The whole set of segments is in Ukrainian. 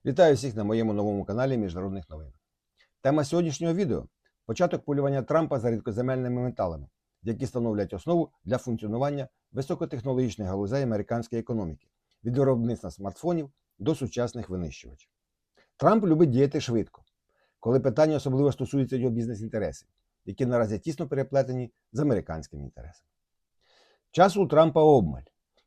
Вітаю всіх на моєму новому каналі Міжнародних новин. Тема сьогоднішнього відео – початок полювання Трампа за рідкоземельними металами, які становлять основу для функціонування високотехнологічних галузей американської економіки – від виробництва смартфонів до сучасних винищувачів. Трамп любить діяти швидко, коли питання особливо стосується його бізнес-інтересів, які наразі тісно переплетені з американськими інтересами. Часу у Трампа обмаль.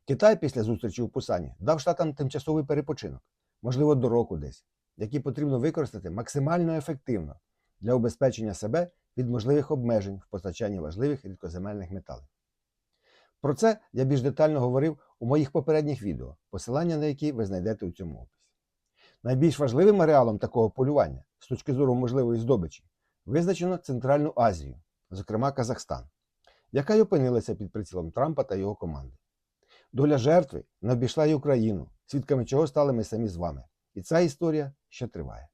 Китай після зустрічі у Пусані дав штатам тимчасовий перепочинок, можливо, до року десь, які потрібно використати максимально ефективно для убезпечення себе від можливих обмежень в постачанні важливих рідкоземельних металів. Про це я більш детально говорив у моїх попередніх відео, посилання на які ви знайдете у цьому описі. Найбільш важливим ареалом такого полювання, з точки зору можливої здобичі, визначено Центральну Азію, зокрема Казахстан, яка й опинилася під прицілом Трампа та його команди. Доля жертви не обійшла й Україну, свідками чого стали ми самі з вами. І ця історія ще триває.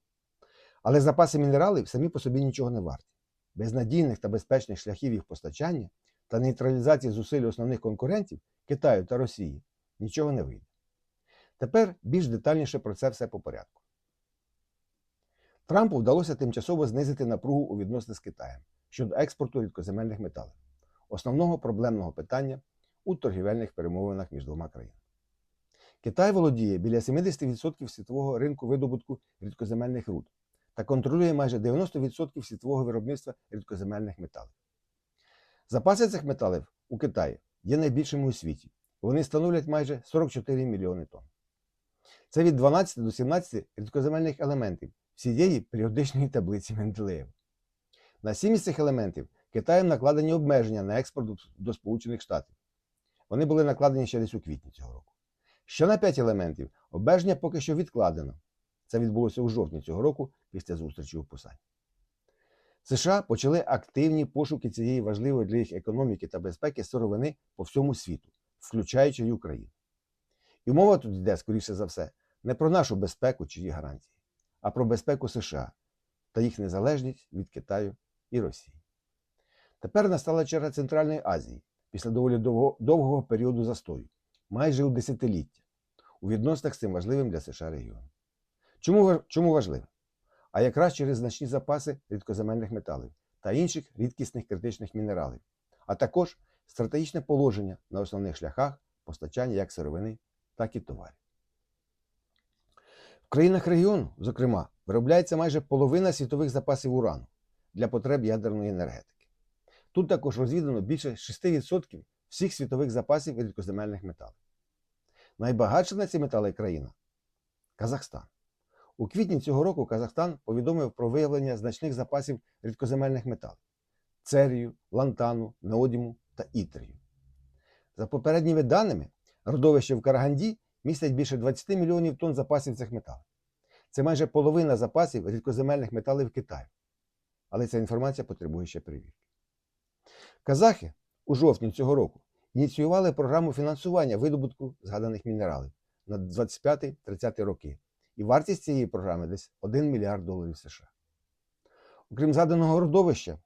Але запаси мінералів самі по собі нічого не варті. Без надійних та безпечних шляхів їх постачання та нейтралізації зусиль основних конкурентів Китаю та Росії нічого не вийде. Тепер більш детальніше про це все по порядку. Трампу вдалося тимчасово знизити напругу у відносинах з Китаєм щодо експорту рідкоземельних металів, основного проблемного питання у торгівельних перемовинах між двома країнами. Китай володіє біля 70% світового ринку видобутку рідкоземельних руд та контролює майже 90% світового виробництва рідкоземельних металів. Запаси цих металів у Китаї є найбільшими у світі. Вони становлять майже 44 мільйони тонн. Це від 12 до 17 рідкоземельних елементів всієї періодичної таблиці Менделеєва. На 7 із цих елементів Китаєм накладені обмеження на експорт до Сполучених Штатів. Вони були накладені ще десь у квітні цього року. Ще на 5 елементів обмеження поки що відкладено. Це відбулося у жовтні цього року після зустрічі у Пусані. США почали активні пошуки цієї важливої для їх економіки та безпеки сировини по всьому світу, включаючи й Україну. І мова тут йде, скоріше за все, не про нашу безпеку чи її гарантії, а про безпеку США та їх незалежність від Китаю і Росії. Тепер настала черга Центральної Азії після доволі довгого періоду застою, майже у десятиліття, у відносинах з цим важливим для США регіоном. Чому важливо? А якраз через значні запаси рідкоземельних металів та інших рідкісних критичних мінералів, а також стратегічне положення на основних шляхах постачання як сировини, так і товарів. В країнах регіону, зокрема, виробляється майже половина світових запасів урану для потреб ядерної енергетики. Тут також розвідано більше 6% всіх світових запасів рідкоземельних металів. Найбагатша на ці метали країна – Казахстан. У квітні цього року Казахстан повідомив про виявлення значних запасів рідкоземельних металів – церію, лантану, неодиму та ітрію. За попередніми даними, родовище в Караганді містять більше 20 мільйонів тонн запасів цих металів. Це майже половина запасів рідкоземельних металів Китаю. Але ця інформація потребує ще перевірки. Казахи у жовтні цього року ініціювали програму фінансування видобутку згаданих мінералів на 25-30 роки. І вартість цієї програми десь $1 мільярд США. Окрім згаданого родовища,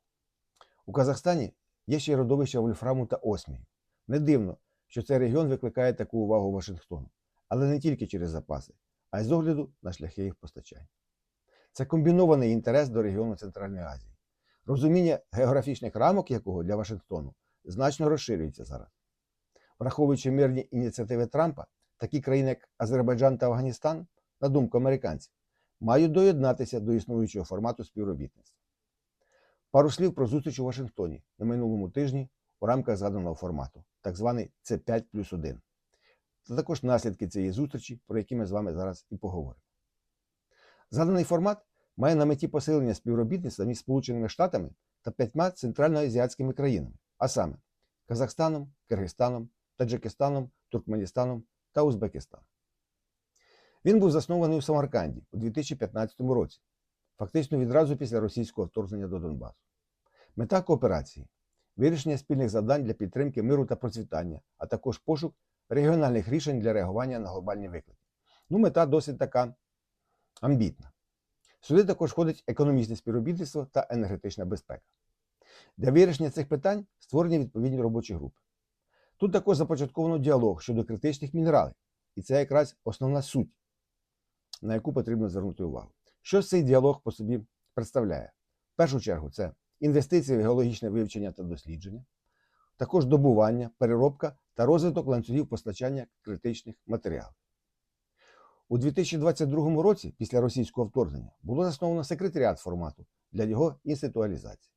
у Казахстані є ще й родовища вольфраму та осмію. Не дивно, що цей регіон викликає таку увагу Вашингтону, але не тільки через запаси, а й з огляду на шляхи їх постачання. Це комбінований інтерес до регіону Центральної Азії, розуміння географічних рамок якого для Вашингтону значно розширюється зараз. Враховуючи мирні ініціативи Трампа, такі країни, як Азербайджан та Афганістан, на думку американців, мають доєднатися до існуючого формату співробітництва. Пару слів про зустріч у Вашингтоні на минулому тижні у рамках згаданого формату, так званий С5+1. Та також наслідки цієї зустрічі, про які ми з вами зараз і поговоримо. Згаданий формат має на меті посилення співробітництва між Сполученими Штатами та 5 центральноазіатськими країнами, а саме Казахстаном, Киргизстаном, Таджикистаном, Туркменістаном та Узбекистаном. Він був заснований у Самарканді у 2015 році, фактично відразу після російського вторгнення до Донбасу. Мета кооперації – вирішення спільних завдань для підтримки миру та процвітання, а також пошук регіональних рішень для реагування на глобальні виклики. Мета досить така амбітна. Сюди також входить економічне співробітництво та енергетична безпека. Для вирішення цих питань створені відповідні робочі групи. Тут також започатковано діалог щодо критичних мінералів, і це якраз основна суть на яку потрібно звернути увагу. Що цей діалог по собі представляє? В першу чергу це інвестиції в геологічне вивчення та дослідження, також добування, переробка та розвиток ланцюгів постачання критичних матеріалів. У 2022 році, після російського вторгнення, було засновано секретаріат формату для його інституалізації.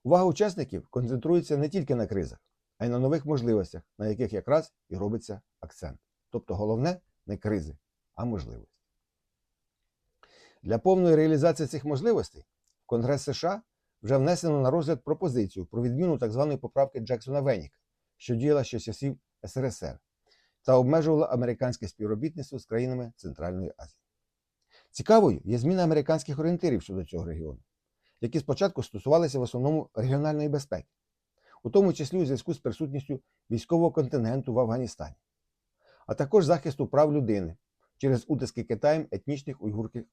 Увага учасників концентрується не тільки на кризах, а й на нових можливостях, на яких якраз і робиться акцент. Тобто головне не кризи, а можливості. Для повної реалізації цих можливостей в Конгрес США вже внесено на розгляд пропозицію про відміну так званої поправки Джексона-Веніка, що діяла ще з часів СРСР, та обмежувала американське співробітництво з країнами Центральної Азії. Цікавою є зміна американських орієнтирів щодо цього регіону, які спочатку стосувалися в основному регіональної безпеки, у тому числі у зв'язку з присутністю військового контингенту в Афганістані, а також захисту прав людини через утиски Китаєм етнічних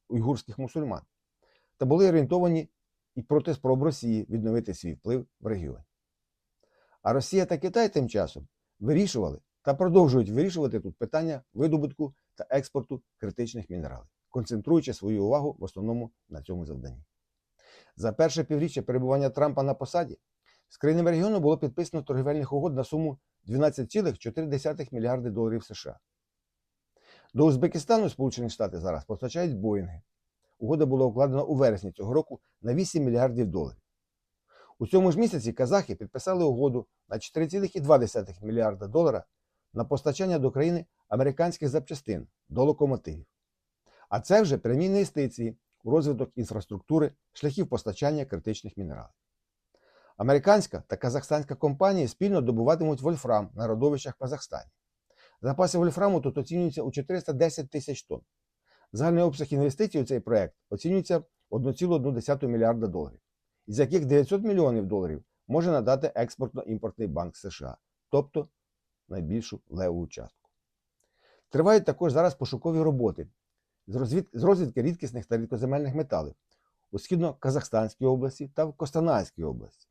уйгурських мусульман, та були орієнтовані і проти спроб Росії відновити свій вплив в регіоні. А Росія та Китай тим часом вирішували та продовжують вирішувати тут питання видобутку та експорту критичних мінералів, концентруючи свою увагу в основному на цьому завданні. За перше півріччя перебування Трампа на посаді з країнами регіону було підписано торгівельних угод на суму 12,4 мільярди доларів США. До Узбекистану Сполучені Штати зараз постачають Боїнги. Угода була укладена у вересні цього року на 8 мільярдів доларів. У цьому ж місяці казахи підписали угоду на 4,2 мільярда доларів на постачання до країни американських запчастин до локомотивів. А це вже прямі інвестиції у розвиток інфраструктури, шляхів постачання критичних мінералів. Американська та казахстанська компанії спільно добуватимуть вольфрам на родовищах в Казахстані. Запаси вольфраму тут оцінюються у 410 тисяч тонн. Загальний обсяг інвестицій у цей проект оцінюється 1,1 мільярда доларів, із яких 900 мільйонів доларів може надати Експортно-імпортний банк США, тобто найбільшу левову частку. Тривають також зараз пошукові роботи з розвідки рідкісних та рідкоземельних металів у Східно-Казахстанській області та в Костанайській області.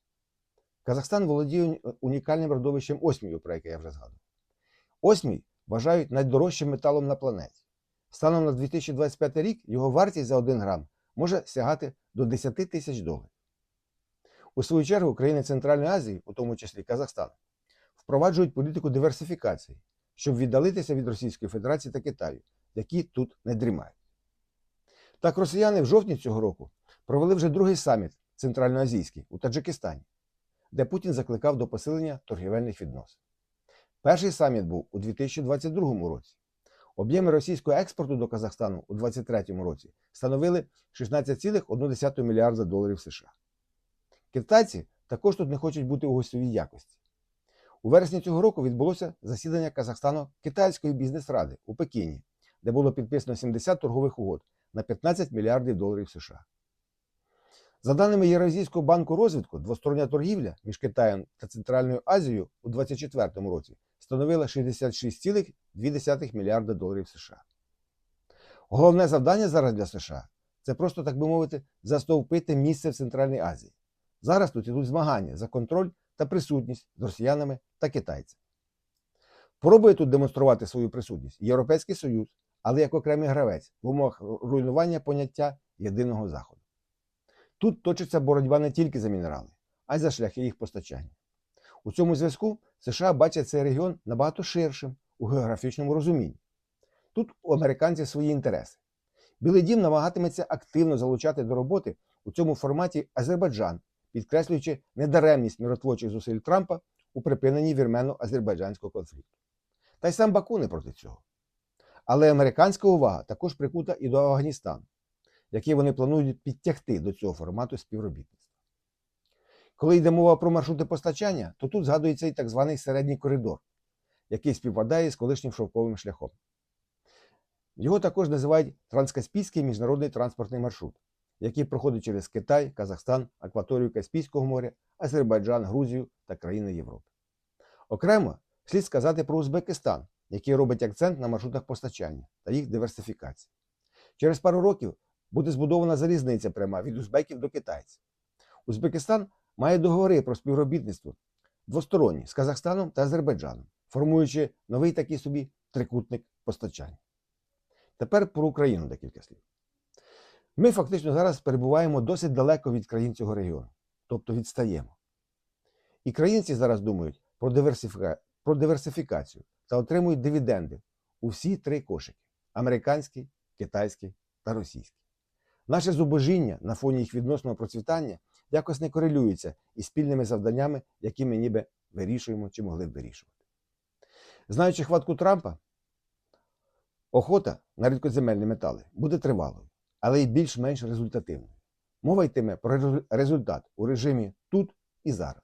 Казахстан володіє унікальним родовищем осмію, про яке я вже згадував. Осмій вважають найдорожчим металом на планеті. Станом на 2025 рік його вартість за 1 грам може сягати до 10 тисяч доларів. У свою чергу країни Центральної Азії, у тому числі Казахстан, впроваджують політику диверсифікації, щоб віддалитися від Російської Федерації та Китаю, які тут не дрімають. Так, росіяни в жовтні цього року провели вже другий саміт центральноазійський у Таджикистані, де Путін закликав до посилення торгівельних відносин. Перший саміт був у 2022 році. Об'єми російського експорту до Казахстану у 2023 році становили 16,1 мільярда доларів США. Китайці також тут не хочуть бути у гостьовій якості. У вересні цього року відбулося засідання Казахстано-Китайської бізнес-ради у Пекіні, де було підписано 70 торгових угод на 15 мільярдів доларів США. За даними Євразійського банку розвитку, двостороння торгівля між Китаєм та Центральною Азією у 2024 році становила 66,2 мільярда доларів США. Головне завдання зараз для США – це просто, так би мовити, застовпити місце в Центральній Азії. Зараз тут ідуть змагання за контроль та присутність з росіянами та китайцями. Пробує тут демонструвати свою присутність Європейський Союз, але як окремий гравець в умовах руйнування поняття єдиного Заходу. Тут точиться боротьба не тільки за мінерали, а й за шляхи їх постачання. У цьому зв'язку США бачать цей регіон набагато ширшим у географічному розумінні. Тут у американців свої інтереси. Білий дім намагатиметься активно залучати до роботи у цьому форматі Азербайджан, підкреслюючи недаремність миротворчих зусиль Трампа у припиненні вірмено-азербайджанського конфлікту. Та й сам Баку не проти цього. Але американська увага також прикута і до Афганістану, який вони планують підтягти до цього формату співробітництва. Коли йде мова про маршрути постачання, то тут згадується і так званий середній коридор, який співпадає з колишнім шовковим шляхом. Його також називають Транскаспійський міжнародний транспортний маршрут, який проходить через Китай, Казахстан, акваторію Каспійського моря, Азербайджан, Грузію та країни Європи. Окремо слід сказати про Узбекистан, який робить акцент на маршрутах постачання та їх диверсифікації. Через пару років буде збудована залізниця пряма від узбеків до китайців. Узбекистан має договори про співробітництво двосторонні з Казахстаном та Азербайджаном, формуючи новий такий собі трикутник постачання. Тепер про Україну декілька слів. Ми фактично зараз перебуваємо досить далеко від країн цього регіону, тобто відстаємо. І країнці зараз думають про диверсифікацію та отримують дивіденди у всі три кошики – американський, китайський та російський. Наше зубожіння на фоні їх відносного процвітання якось не корелюється із спільними завданнями, які ми ніби вирішуємо чи могли б вирішувати. Знаючи хватку Трампа, охота на рідкоземельні метали буде тривалою, але й більш-менш результативною. Мова йтиме про результат у режимі тут і зараз.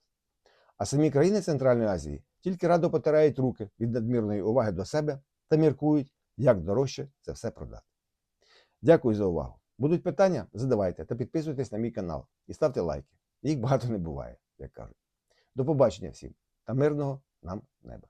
А самі країни Центральної Азії тільки радо потирають руки від надмірної уваги до себе та міркують, як дорожче це все продати. Дякую за увагу. Будуть питання? Задавайте та підписуйтесь на мій канал і ставте лайки. Їх багато не буває, як кажуть. До побачення всім та мирного нам неба.